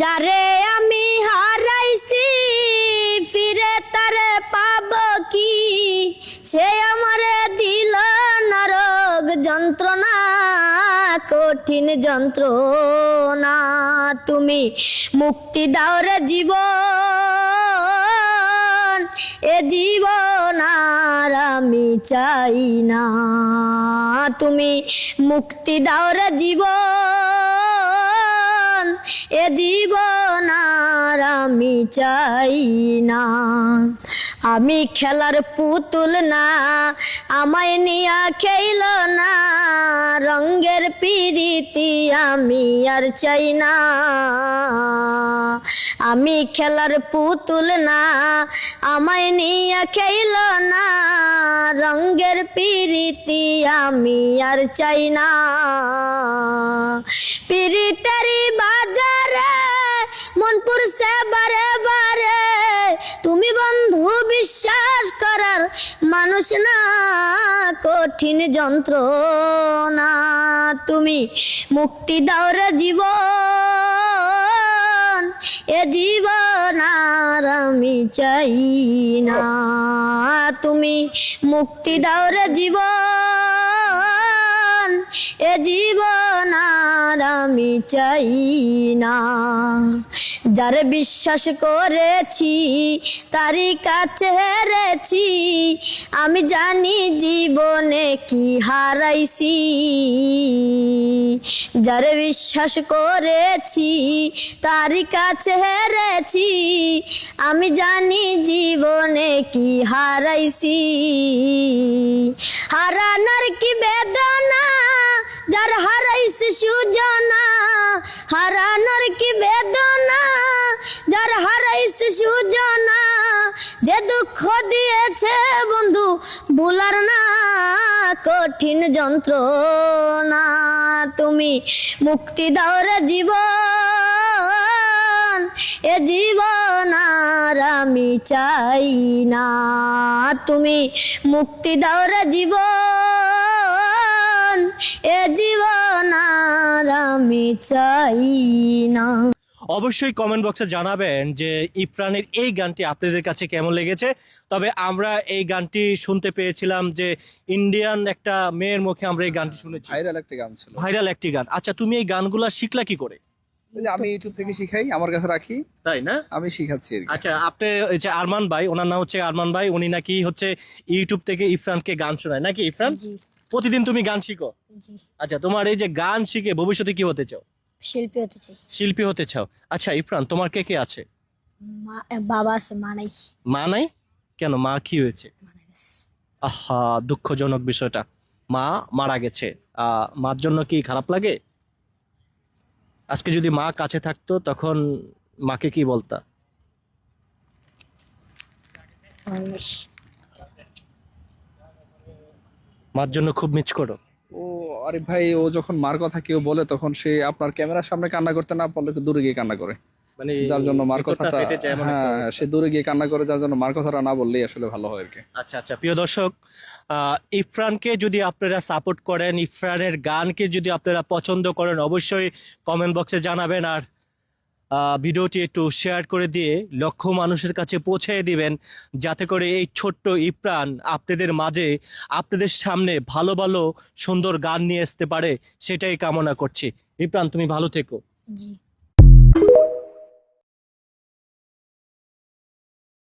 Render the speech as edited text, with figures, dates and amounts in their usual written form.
যারে আমি হারাইছি ফিরে তারে পাব কি, সে আমারে দিল নরক যন্ত্রণা, কঠিন যন্ত্রণা। তুমি মুক্তি দাও রে জীবন, এ জীবন আর আমি চাই না। তুমি মুক্তি দাও রে জীবন, এ জীবন আর আমি চাই না। আমি খেলার পুতুল না, আমায় নিয়া খেইল না, রঙের পিরিতি আমি আর চাই না। আমি খেলার পুতুল না, আমায় নিয়া খেইল না, রঙের পিরিতি আমি আর চাই না। পিরিতেরি বাজারে মন পুরছে বারে বারে, তুমি বন্ধু বিশ্বাস করার মানুষ না, কঠিন যন্ত্রণা। তুমি মুক্তি দাও রে জীবন, এ জীবন আর আমি চাই না। তুমি মুক্তি দাও রে জীবন, এ জীবন আর আমি চাই না। যারে বিশ্বাস করেছি তারই কাছে হেরেছি, আমি জানি জীবনে কি হারাইছি। যারে বিশ্বাস করেছি তারই কাছে হেরেছি, আমি জানি জীবনে কি হারাইছি। হারানোর কি বেদনা, যার হারাইছি সুজনা, হারানোর কি বেদনা, যার হারাইছি সুজনা। যে দুঃখ দিয়েছে বন্ধু ভুলার না, কঠিন যন্ত্রণা। তুমি মুক্তি দাও রে জীবন, এ জীবন আর আমি চাই না। তুমি মুক্তি দাও রে জীবন, এ জীবন আর আমি চাই না। অবশ্যই কমেন্ট বক্সে জানাবেন যে ইফরানের এই গানটি আপনাদের কাছে কেমন লেগেছে। তবে আমরা এই গানটি শুনতে পেয়েছিলাম যে ইন্ডিয়ান একটা মেয়ের মুখে আমরা এই গানটি শুনেছি, ভাইরাল একটা গান ছিল। ভাইরাল একটি গান। আচ্ছা, তুমি এই গানগুলা শিখলা কি করে? ওই যে আমি ইউটিউব থেকে শিখাই, আমার কাছে রাখি, তাই না? আমি শিখাচ্ছি আর কি। আচ্ছা, আপনি এই যে আরমান ভাই, ওনার নাম হচ্ছে আরমান ভাই, উনি নাকি হচ্ছে ইউটিউব থেকে ইফরানকে গান শোনায় নাকি? ইফরান, জি প্রতিদিন তুমি গান শিখো? জি, আচ্ছা, তোমার এই যে গান শিখে ভবিষ্যতে কি হতে চাও? শিল্পী হতে চাই। শিল্পী হতে চাও। আচ্ছা ইফরান, তোমার কে কে আছে? বাবা আছে, মা নাই। মা নাই কেন? মা কি হয়েছে? মারা গেছে। আহা, দুঃখজনক বিষয়টা, মা মারা গেছে। মার জন্য কি খারাপ লাগে? আজকে যদি মা কাছে থাকতো তখন মাকে কি বলতা? মার জন্য খুব মিস করো? ও আরে ভাই, ও যখন মার কথা কেউ বলে তখন সে আপনার ক্যামেরার সামনে কান্না করতে না পারলে একটু দূরে গিয়ে কান্না করে, মানে যার জন্য মার ভিতরটা কথাটা, ফেটে যায় এমন একটা হ্যাঁ অবস্থা। সে দূরে গিয়ে কান্না করে, যার জন্য মার কথাটা না বললেই আসলে ভালো হয় আর কি। আচ্ছা আচ্ছা, প্রিয় দর্শক, ইফরানকে যদি আপনারা সাপোর্ট করেন, ইফরানের গানকে যদি আপনারা পছন্দ করেন, অবশ্যই কমেন্ট বক্সে জানাবেন। আর ভিডিওটি একটু শেয়ার করে দিয়ে লক্ষ মানুষের কাছে পৌঁছে দিবেন, যাতে করে এই ছোট্ট ইফরান আপনাদের মাঝে, আপনাদের সামনে ভালো ভালো সুন্দর গান নিয়ে আসতে পারে। সেটাই কামনা করছি। ইফরান, তুমি ভালো থেকো। জি।